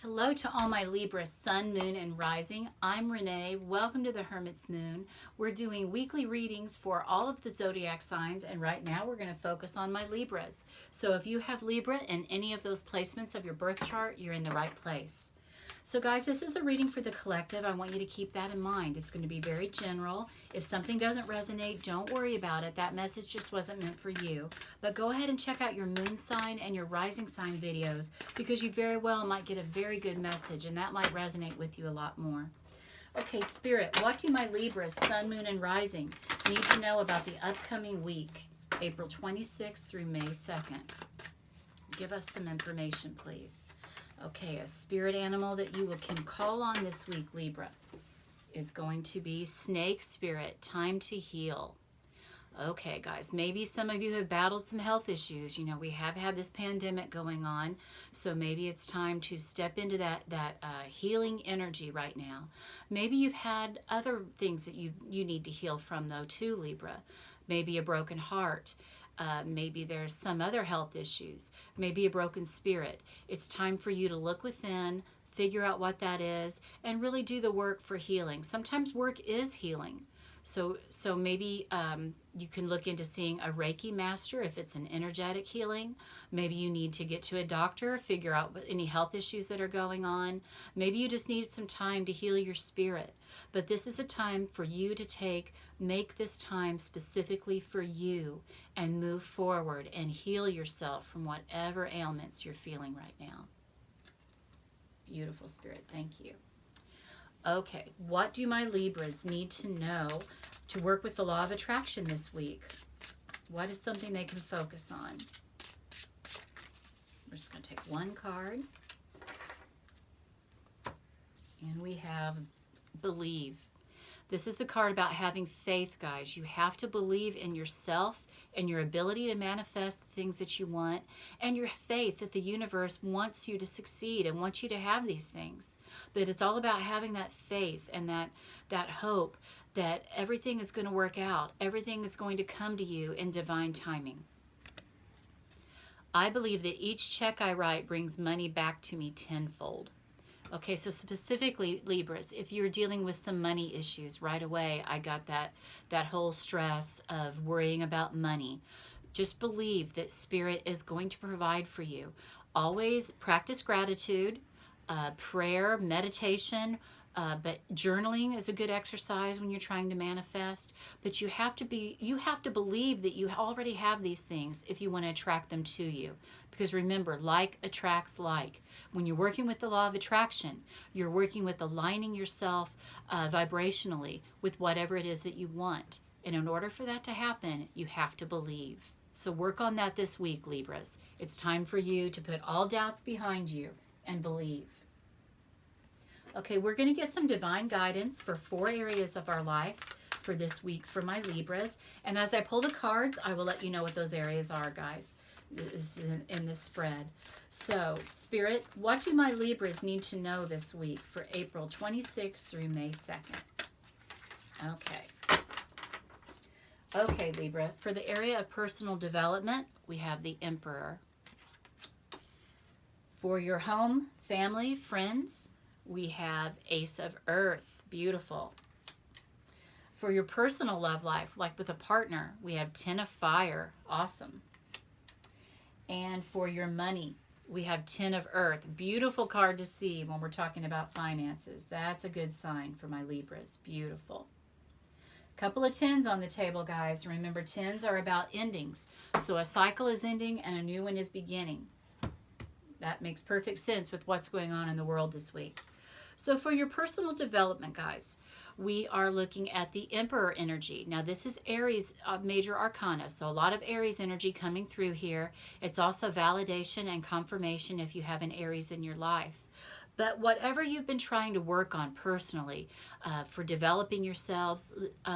Hello to all my Libra sun, moon, and rising. I'm Renee. Welcome to the Hermit's Moon. We're doing weekly readings for all of the zodiac signs, and right now we're going to focus on my Libras. So if you have Libra in any of those placements of your birth chart, you're in the right place. So guys, this is a reading for the collective. I want you to keep that in mind. It's going to be very general. If something doesn't resonate, don't worry about it. That message just wasn't meant for you. But go ahead and check out your moon sign and your rising sign videos because you very well might get a very good message and that might resonate with you a lot more. Okay, Spirit, what do my Libras, sun, moon, and rising need to know about the upcoming week, April 26th through May 2nd? Give us some information, please. Okay, a spirit animal that you can call on this week, Libra, is going to be snake spirit, time to heal. Okay, guys, maybe some of you have battled some health issues. You know, we have had this pandemic going on, so maybe it's time to step into that healing energy right now. Maybe you've had other things that you need to heal from, though, too, Libra. Maybe a broken heart. Maybe there's some other health issues, maybe a broken spirit. It's time for you to look within, figure out what that is, and really do the work for healing. Sometimes work is healing. So maybe you can look into seeing a Reiki master if it's an energetic healing. Maybe you need to get to a doctor, figure out any health issues that are going on. Maybe you just need some time to heal your spirit. But this is a time for you to make this time specifically for you and move forward and heal yourself from whatever ailments you're feeling right now. Beautiful, Spirit. Thank you. Okay, what do my Libras need to know to work with the law of attraction this week? What is something they can focus on? We're just going to take one card. And we have believe. This is the card about having faith, guys. You have to believe in yourself and your ability to manifest the things that you want, and your faith that the universe wants you to succeed and wants you to have these things. But it's all about having that faith and that hope that everything is going to work out. Everything is going to come to you in divine timing. I believe that each check I write brings money back to me tenfold. Okay, so specifically, Libras, if you're dealing with some money issues, right away I got that whole stress of worrying about money. Just believe that Spirit is going to provide for you. Always practice gratitude, prayer, meditation, but journaling is a good exercise when you're trying to manifest. But you have to believe that you already have these things if you want to attract them to you. Because remember, like attracts like. When you're working with the law of attraction, you're working with aligning yourself vibrationally with whatever it is that you want. And in order for that to happen, you have to believe. So work on that this week, Libras. It's time for you to put all doubts behind you and believe. Okay, we're going to get some divine guidance for 4 areas of our life for this week for my Libras. And as I pull the cards, I will let you know what those areas are, guys. This is in this spread. So, Spirit, what do my Libras need to know this week for April 26th through May 2nd? Okay, Libra, for the area of personal development, we have the Emperor. For your home, family, friends, we have Ace of Earth. Beautiful. For your personal love life, like with a partner, we have 10 of Fire. Awesome. And for your money, we have 10 of Earth. Beautiful card to see when we're talking about finances. That's a good sign for my Libras. Beautiful. Couple of 10s on the table, guys. Remember, 10s are about endings. So a cycle is ending and a new one is beginning. That makes perfect sense with what's going on in the world this week. So for your personal development, guys, we are looking at the Emperor energy. Now, this is Aries major arcana, so a lot of Aries energy coming through here. It's also validation and confirmation if you have an Aries in your life. But whatever you've been trying to work on personally for developing yourselves,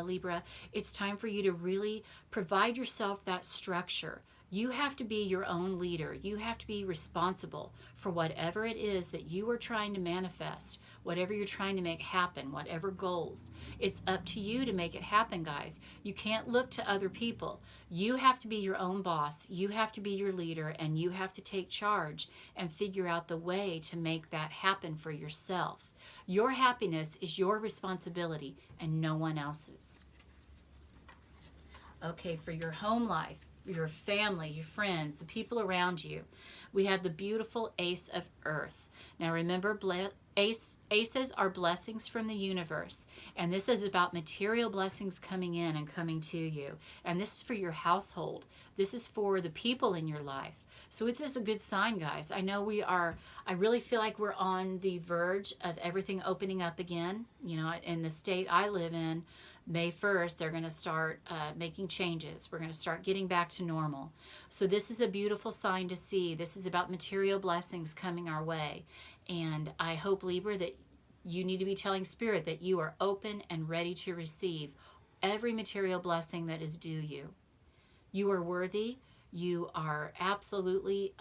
Libra, it's time for you to really provide yourself that structure. You have to be your own leader. You have to be responsible for whatever it is that you are trying to manifest, whatever you're trying to make happen, whatever goals. It's up to you to make it happen, guys. You can't look to other people. You have to be your own boss. You have to be your leader, and you have to take charge and figure out the way to make that happen for yourself. Your happiness is your responsibility and no one else's. Okay, for your home life, your family, your friends, the people around you, we have the beautiful Ace of Earth. Now remember, aces are blessings from the universe, and this is about material blessings coming in and coming to you. And this is for your household. This is for the people in your life. So it's just a good sign, guys. I know I really feel like we're on the verge of everything opening up again. You know, in the state I live in, May 1st, they're going to start making changes. We're going to start getting back to normal. So this is a beautiful sign to see. This is about material blessings coming our way. And I hope, Libra, that you need to be telling Spirit that you are open and ready to receive every material blessing that is due you. You are worthy. You are absolutely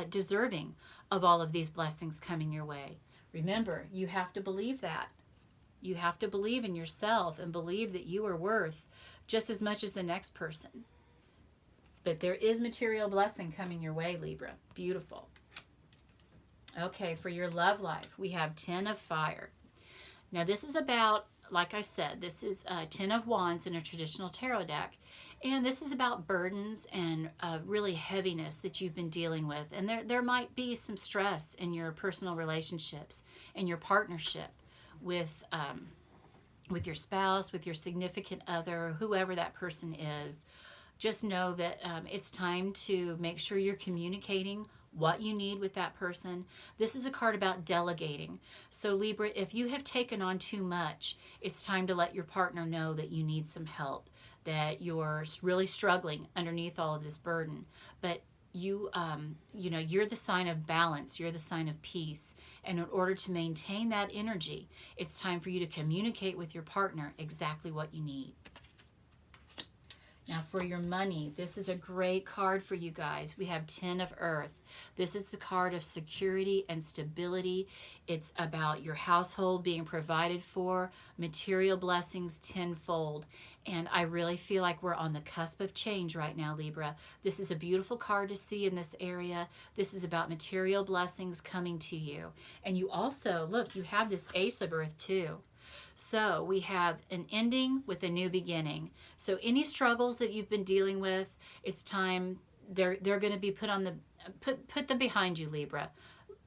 deserving of all of these blessings coming your way. Remember, you have to believe that. You have to believe in yourself and believe that you are worth just as much as the next person. But there is material blessing coming your way, Libra. Beautiful. Okay, for your love life, we have 10 of Fire. Now this is about, like I said, this is 10 of Wands in a traditional tarot deck. And this is about burdens and really heaviness that you've been dealing with. And there might be some stress in your personal relationships and your partnership with your spouse, with your significant other, whoever that person is. Just know that it's time to make sure you're communicating what you need with that person. This is a card about delegating. So Libra, if you have taken on too much, it's time to let your partner know that you need some help, that you're really struggling underneath all of this burden. But you're the sign of balance. You're the sign of peace. And in order to maintain that energy, it's time for you to communicate with your partner exactly what you need. Now for your money, this is a great card for you guys. We have 10 of Earth. This is the card of security and stability. It's about your household being provided for, material blessings tenfold. And I really feel like we're on the cusp of change right now, Libra. This is a beautiful card to see in this area. This is about material blessings coming to you. And you also, look, you have this Ace of Earth too. So we have an ending with a new beginning. So any struggles that you've been dealing with, it's time, they're going to be put them behind you, Libra.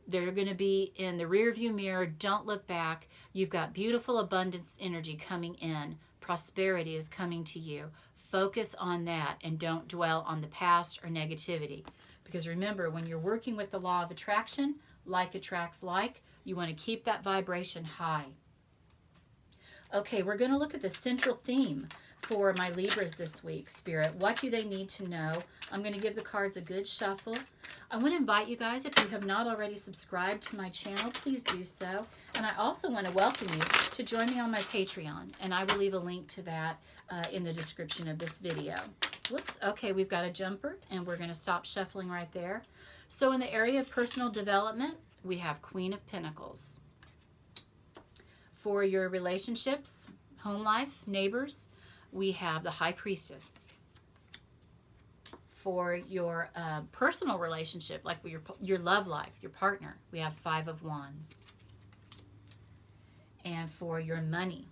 They're going to be in the rearview mirror. Don't look back. You've got beautiful abundance energy coming in. Prosperity is coming to you. Focus on that and don't dwell on the past or negativity. Because remember, when you're working with the law of attraction, like attracts like, you want to keep that vibration high. Okay, we're going to look at the central theme for my Libras this week, Spirit. What do they need to know? I'm going to give the cards a good shuffle. I want to invite you guys, if you have not already subscribed to my channel, please do so. And I also want to welcome you to join me on my Patreon. And I will leave a link to that in the description of this video. Whoops. Okay, we've got a jumper, and we're going to stop shuffling right there. So in the area of personal development, we have Queen of Pentacles. For your relationships, home life, neighbors, we have the High Priestess. For your personal relationship, like your love life, your partner, we have 5 of Wands. And for your money,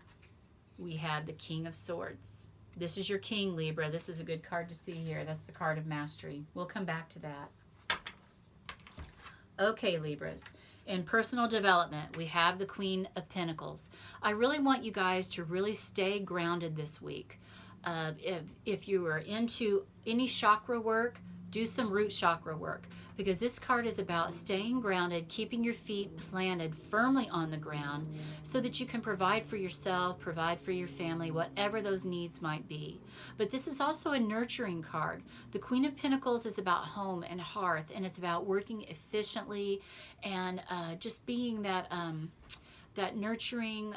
we have the King of Swords. This is your king, Libra. This is a good card to see here. That's the card of mastery. We'll come back to that. Okay, Libras. In personal development, we have the Queen of Pentacles. I really want you guys to really stay grounded this week. If you are into any chakra work, do some root chakra work, because this card is about staying grounded, keeping your feet planted firmly on the ground so that you can provide for yourself, provide for your family, whatever those needs might be. But this is also a nurturing card. The Queen of Pentacles is about home and hearth, and it's about working efficiently and just being that that nurturing,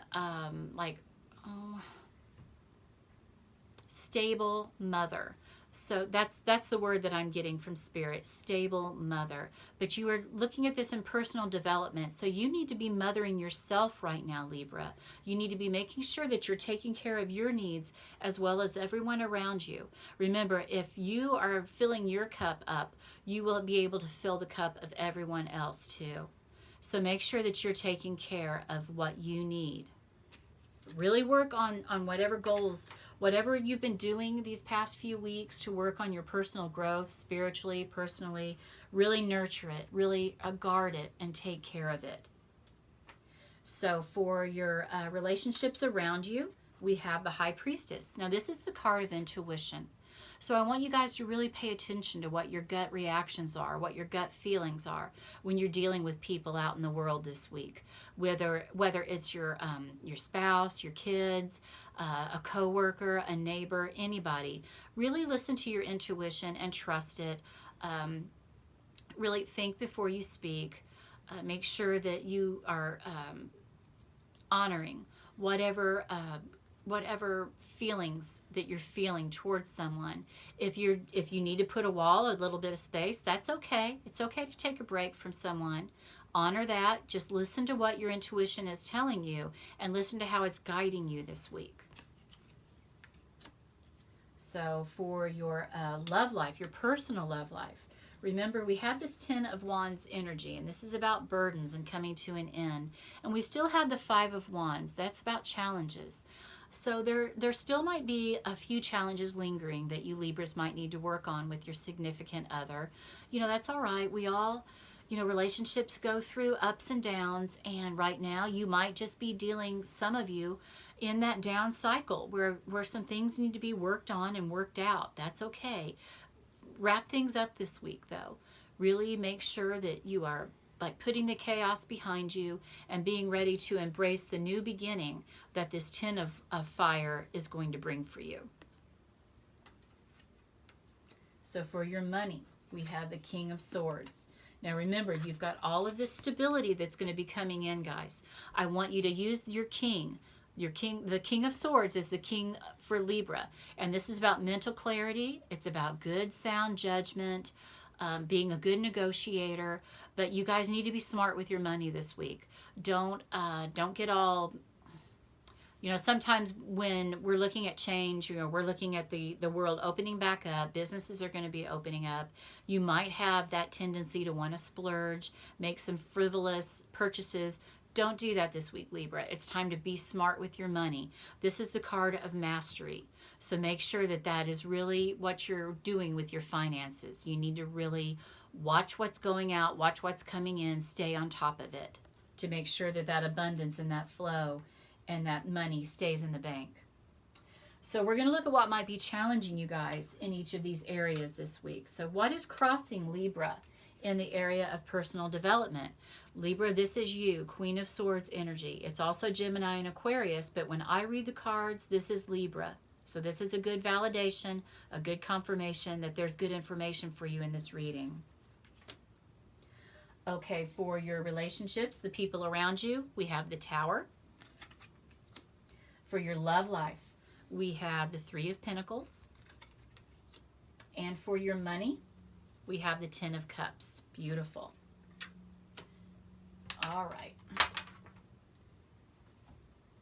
stable mother. So that's the word that I'm getting from Spirit, stable mother. But you are looking at this in personal development. So you need to be mothering yourself right now, Libra. You need to be making sure that you're taking care of your needs as well as everyone around you. Remember, if you are filling your cup up, you will be able to fill the cup of everyone else too. So make sure that you're taking care of what you need. Really work on whatever goals, whatever you've been doing these past few weeks to work on your personal growth, spiritually, personally. Really nurture it, really guard it, and take care of it. So for your relationships around you, we have the High Priestess. Now this is the card of intuition. So I want you guys to really pay attention to what your gut reactions are, what your gut feelings are when you're dealing with people out in the world this week. Whether it's your spouse, your kids, a coworker, a neighbor, anybody. Really listen to your intuition and trust it. Really think before you speak. Make sure that you are honoring whatever feelings that you're feeling towards someone. If you need to put a wall, a little bit of space, that's okay. It's okay to take a break from someone. Honor that. Just listen to what your intuition is telling you and listen to how it's guiding you this week. So for your love life, your personal love life, remember we have this 10 of Wands energy, and this is about burdens and coming to an end. And we still have the 5 of Wands. That's about challenges. So there still might be a few challenges lingering that you Libras might need to work on with your significant other. That's all right. We all, relationships go through ups and downs, and right now you might just be dealing, some of you, in that down cycle where some things need to be worked on and worked out. That's okay. Wrap things up this week, though. Really make sure that you are putting the chaos behind you and being ready to embrace the new beginning that this 10 of fire is going to bring for you. So for your money, we have the King of Swords. Now remember, you've got all of this stability that's going to be coming in, guys. I want you to use your king. The King of Swords is the king for Libra. And this is about mental clarity. It's about good, sound judgment, being a good negotiator. But you guys need to be smart with your money this week. Don't get all... sometimes when we're looking at change, we're looking at the world opening back up, businesses are going to be opening up. You might have that tendency to want to splurge, make some frivolous purchases. Don't do that this week, Libra. It's time to be smart with your money. This is the card of mastery. So make sure that is really what you're doing with your finances. You need to really watch what's going out, watch what's coming in, stay on top of it to make sure that abundance and that flow and that money stays in the bank. So we're going to look at what might be challenging you guys in each of these areas this week. So what is crossing Libra in the area of personal development? Libra, this is you, Queen of Swords energy. It's also Gemini and Aquarius, but when I read the cards, this is Libra. So this is a good validation, a good confirmation that there's good information for you in this reading. Okay, for your relationships, the people around you, we have the Tower. For your love life, we have the 3 of Pentacles. And for your money, we have the 10 of Cups. Beautiful. All right.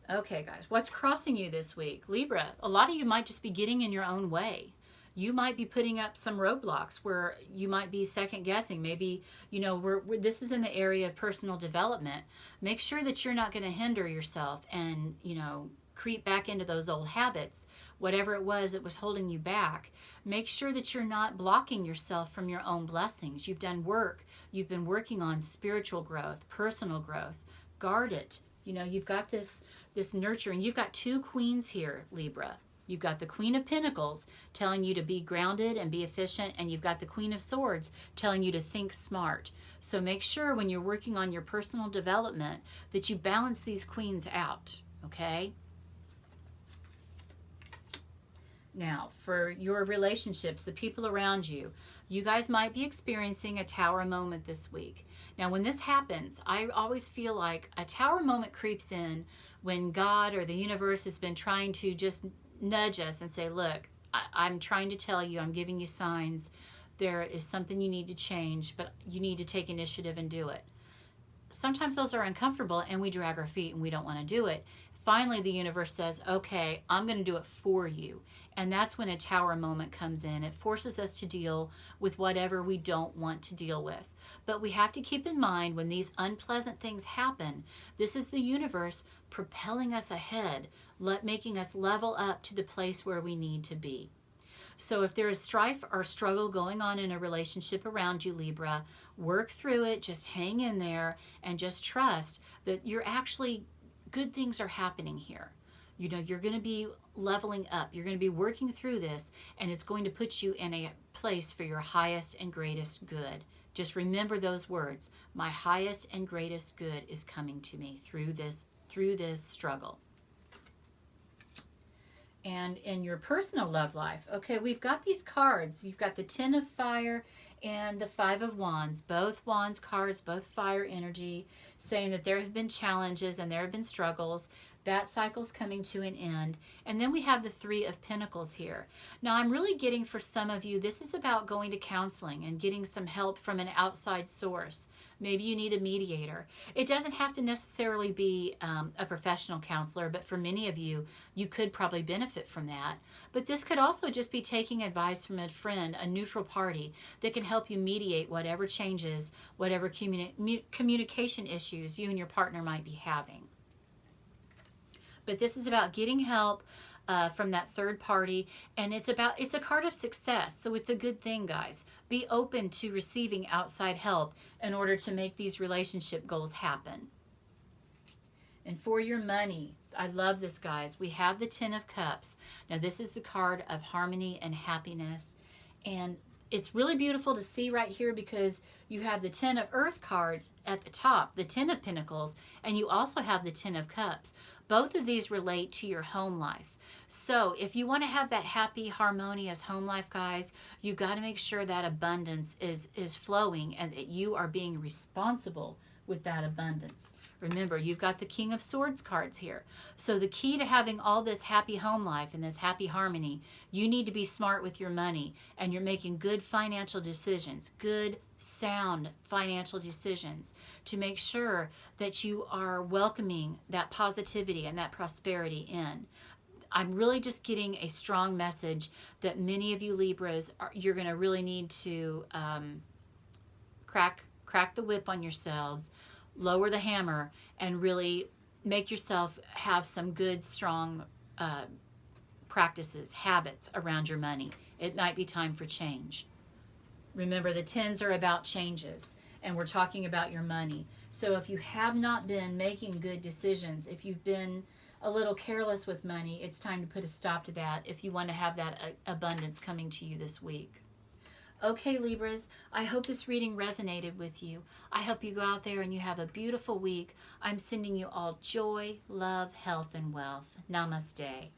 Okay, guys, what's crossing you this week? Libra, a lot of you might just be getting in your own way. You might be putting up some roadblocks where you might be second guessing. Maybe, this is in the area of personal development. Make sure that you're not going to hinder yourself and, creep back into those old habits, whatever it was that was holding you back. Make sure that you're not blocking yourself from your own blessings. You've done work. You've been working on spiritual growth, personal growth. Guard it. You've got this nurturing. You've got 2 queens here, Libra. You've got the Queen of Pentacles telling you to be grounded and be efficient, and you've got the Queen of Swords telling you to think smart. So make sure when you're working on your personal development that you balance these queens out, okay? Now, for your relationships, the people around you, you guys might be experiencing a Tower moment this week. Now, when this happens, I always feel like a Tower moment creeps in when God or the universe has been trying to just nudge us and say, look, I'm trying to tell you, I'm giving you signs. There is something you need to change, but you need to take initiative and do it. Sometimes those are uncomfortable and we drag our feet and we don't want to do it. Finally, the universe says, okay, I'm going to do it for you. And that's when a tower moment comes in. It forces us to deal with whatever we don't want to deal with. But we have to keep in mind when these unpleasant things happen, this is the universe propelling us ahead, making us level up to the place where we need to be. So if there is strife or struggle going on in a relationship around you, Libra, work through it, just hang in there, and just trust that good things are happening here. You know, you're going to be leveling up. You're going to be working through this, and it's going to put you in a place for your highest and greatest good. Just remember those words. My highest and greatest good is coming to me through this struggle. And in your personal love life, okay, we've got these cards. You've got the Ten of Fire and the Five of Wands, both Wands cards, both fire energy, saying that there have been challenges and there have been struggles. That cycle's coming to an end. And then we have the Three of Pentacles here. Now, I'm really getting for some of you, this is about going to counseling and getting some help from an outside source. Maybe you need a mediator. It doesn't have to necessarily be a professional counselor, but for many of you, you could probably benefit from that. But this could also just be taking advice from a friend, a neutral party that can help you mediate whatever changes, whatever communication issues you and your partner might be having. But this is about getting help from that third party, and it's a card of success, so it's a good thing, guys. Be open to receiving outside help in order to make these relationship goals happen. And for your money, I love this, guys. We have the Ten of Cups. Now, this is the card of harmony and happiness, and it's really beautiful to see right here because you have the Ten of Earth cards at the top, the Ten of Pentacles, and you also have the Ten of Cups. Both of these relate to your home life. So if you want to have that happy, harmonious home life, guys, you've got to make sure that abundance is flowing and that you are being responsible with that abundance. Remember, you've got the King of Swords cards here. So the key to having all this happy home life and this happy harmony, you need to be smart with your money, and you're making good financial decisions, good, sound financial decisions to make sure that you are welcoming that positivity and that prosperity in. I'm really just getting a strong message that many of you Libras, you're going to really need to crack the whip on yourselves, lower the hammer, and really make yourself have some good, strong practices, habits around your money. It might be time for change. Remember, the tens are about changes, and we're talking about your money. So if you have not been making good decisions, if you've been a little careless with money, it's time to put a stop to that if you want to have that abundance coming to you this week. Okay, Libras, I hope this reading resonated with you. I hope you go out there and you have a beautiful week. I'm sending you all joy, love, health, and wealth. Namaste.